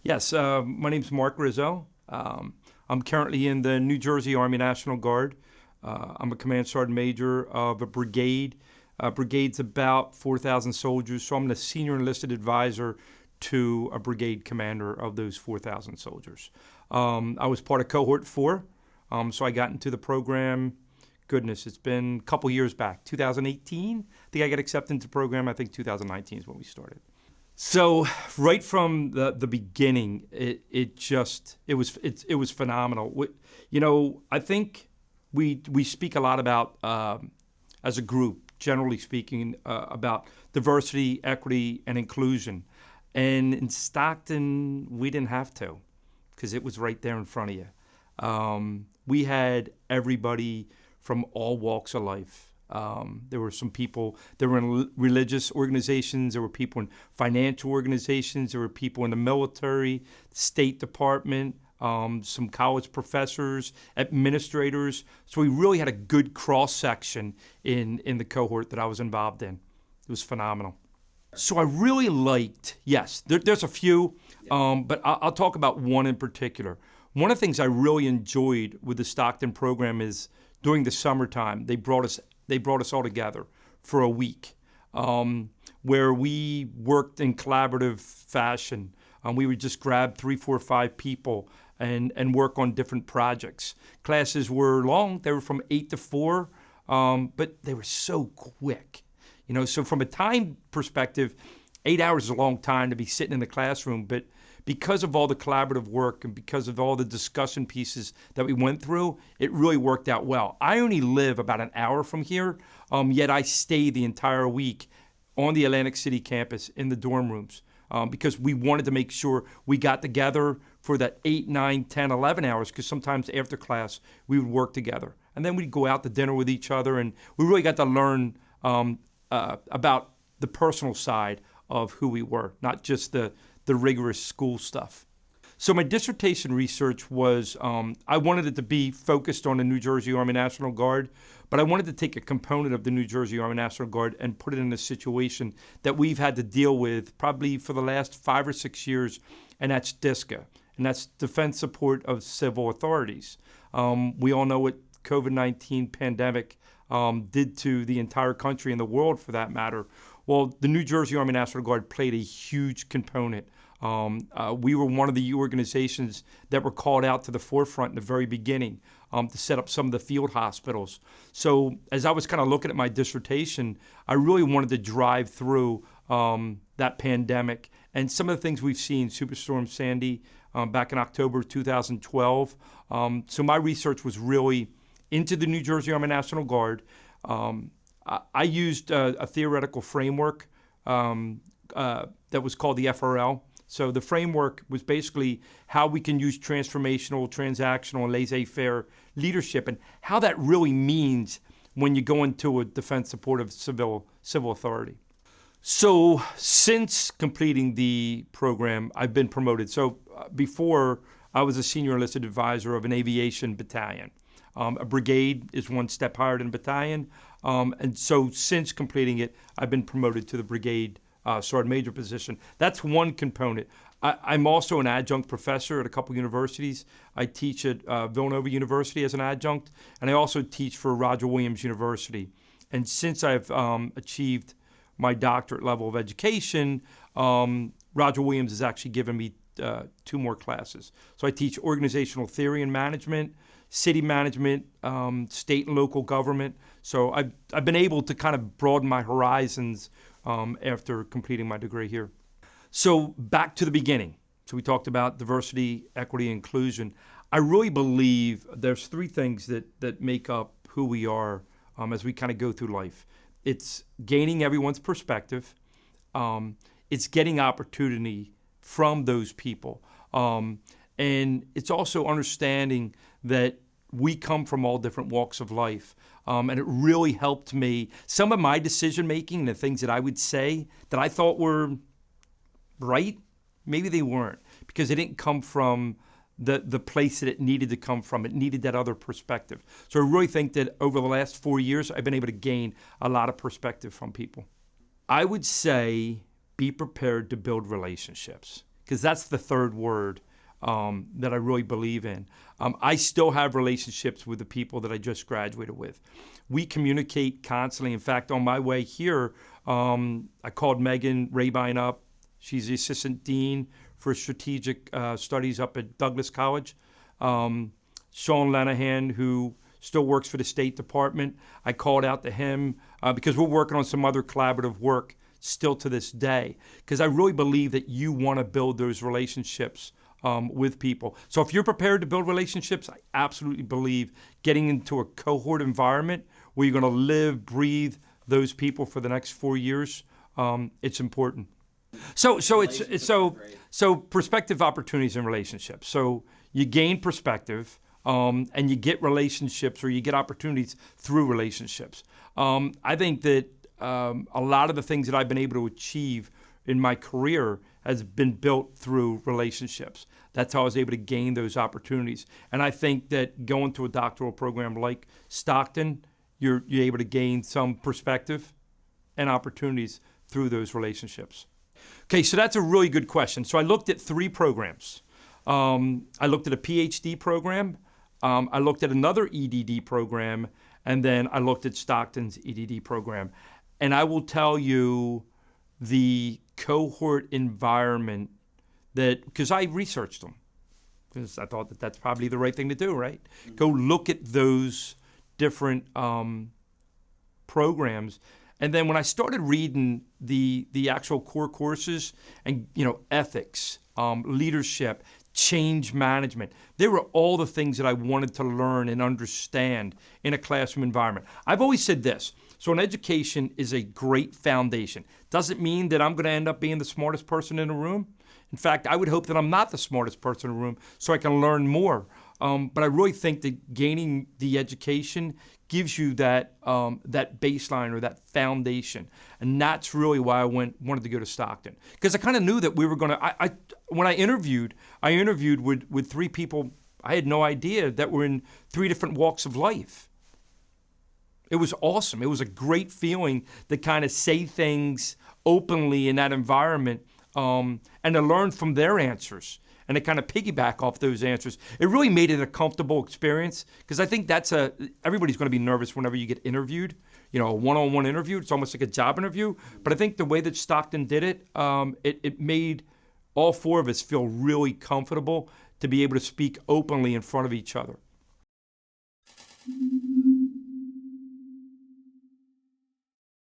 Yes, my name's Mark Rizzo. I'm currently in the New Jersey Army National Guard. I'm a command sergeant major of a brigade. Brigade's about 4,000 soldiers, so I'm the senior enlisted advisor to a brigade commander of those 4,000 soldiers. I was part of Cohort 4, so I got into the program. Goodness, it's been a couple years back, 2018. I think I got accepted into the program. I think 2019 is when we started. So right from the beginning, it was phenomenal. I think we speak a lot about as a group, generally speaking, about diversity, equity, and inclusion. And in Stockton, we didn't have to, because it was right there in front of you. We had everybody from all walks of life. There were some people that were in religious organizations, there were people in financial organizations, there were people in the military, State Department, some college professors, administrators. So we really had a good cross-section in the cohort that I was involved in. It was phenomenal. So I really liked, yes, there's a few, but I'll talk about one in particular. One of the things I really enjoyed with the Stockton program is during the summertime, they brought us all together for a week where we worked in collaborative fashion. We would just grab 3, 4, 5 people and work on different projects. Classes were long. They were from 8 to 4, but they were so quick. So from a time perspective, 8 hours is a long time to be sitting in the classroom, but because of all the collaborative work and because of all the discussion pieces that we went through, it really worked out well. I only live about an hour from here, yet I stayed the entire week on the Atlantic City campus in the dorm rooms because we wanted to make sure we got together for that 8, 9, 10, 11 hours, because sometimes after class we would work together. And then we'd go out to dinner with each other, and we really got to learn about the personal side of who we were, not just the rigorous school stuff. So my dissertation research was, I wanted it to be focused on the New Jersey Army National Guard, but I wanted to take a component of the New Jersey Army National Guard and put it in a situation that we've had to deal with probably for the last 5 or 6 years, and that's DSCA, and that's Defense Support of Civil Authorities. We all know what COVID-19 pandemic did to the entire country and the world for that matter. Well, the New Jersey Army National Guard played a huge component. We were one of the organizations that were called out to the forefront in the very beginning to set up some of the field hospitals. So as I was kind of looking at my dissertation, I really wanted to drive through that pandemic and some of the things we've seen, Superstorm Sandy back in October 2012. So my research was really into the New Jersey Army National Guard. I used a theoretical framework that was called the FRL. So the framework was basically how we can use transformational, transactional, and laissez-faire leadership, and how that really means when you go into a defense supportive civil authority. So since completing the program, I've been promoted. So before, I was a senior enlisted advisor of an aviation battalion. A brigade is one step higher than a battalion. And so since completing it, I've been promoted to the brigade sergeant major position. That's one component. I'm also an adjunct professor at a couple universities. I teach at Villanova University as an adjunct, and I also teach for Roger Williams University. And since I've achieved my doctorate level of education, Roger Williams has actually given me 2 more classes. So I teach organizational theory and management, city management, state and local government. So I've been able to kind of broaden my horizons after completing my degree here. So back to the beginning. So we talked about diversity, equity, inclusion. I really believe there's 3 things that make up who we are as we kind of go through life. It's gaining everyone's perspective. It's getting opportunity from those people. And it's also understanding that we come from all different walks of life. And it really helped me. Some of my decision making, the things that I would say that I thought were right, maybe they weren't, because they didn't come from the place that it needed to come from. It needed that other perspective. So I really think that over the last 4 years, I've been able to gain a lot of perspective from people. I would say be prepared to build relationships. because that's the third word that I really believe in. I still have relationships with the people that I just graduated with. We communicate constantly. In fact, on my way here, I called Megan Rabine up. She's the assistant dean for strategic studies up at Douglas College. Sean Lenahan, who still works for the State Department, I called out to him because we're working on some other collaborative work still to this day, because I really believe that you want to build those relationships with people. So if you're prepared to build relationships, I absolutely believe getting into a cohort environment where you're going to live, breathe those people for the next 4 years, it's important. So perspective, opportunities, and relationships. So you gain perspective, and you get relationships, or you get opportunities through relationships. I think that a lot of the things that I've been able to achieve in my career has been built through relationships. That's how I was able to gain those opportunities. And I think that going to a doctoral program like Stockton, you're able to gain some perspective and opportunities through those relationships. Okay, so that's a really good question. So I looked at 3 programs. I looked at a PhD program, I looked at another EDD program, and then I looked at Stockton's EDD program. And I will tell you, the cohort environment, that, because I researched them, because I thought that that's probably the right thing to do, right? Mm-hmm. Go look at those different programs. And then when I started reading the actual core courses, and ethics, leadership, change management, they were all the things that I wanted to learn and understand in a classroom environment. I've always said this. So an education is a great foundation. Doesn't mean that I'm going to end up being the smartest person in the room. In fact, I would hope that I'm not the smartest person in the room so I can learn more. But I really think that gaining the education gives you that baseline, or that foundation. And that's really why I wanted to go to Stockton. Because I kind of knew that we were going to, when I interviewed with 3 people I had no idea that were in 3 different walks of life. It was awesome. It was a great feeling to kind of say things openly in that environment, and to learn from their answers and to kind of piggyback off those answers. It really made it a comfortable experience, because I think everybody's going to be nervous whenever you get interviewed, a one-on-one interview. It's almost like a job interview. But I think the way that Stockton did it, it made all 4 of us feel really comfortable to be able to speak openly in front of each other.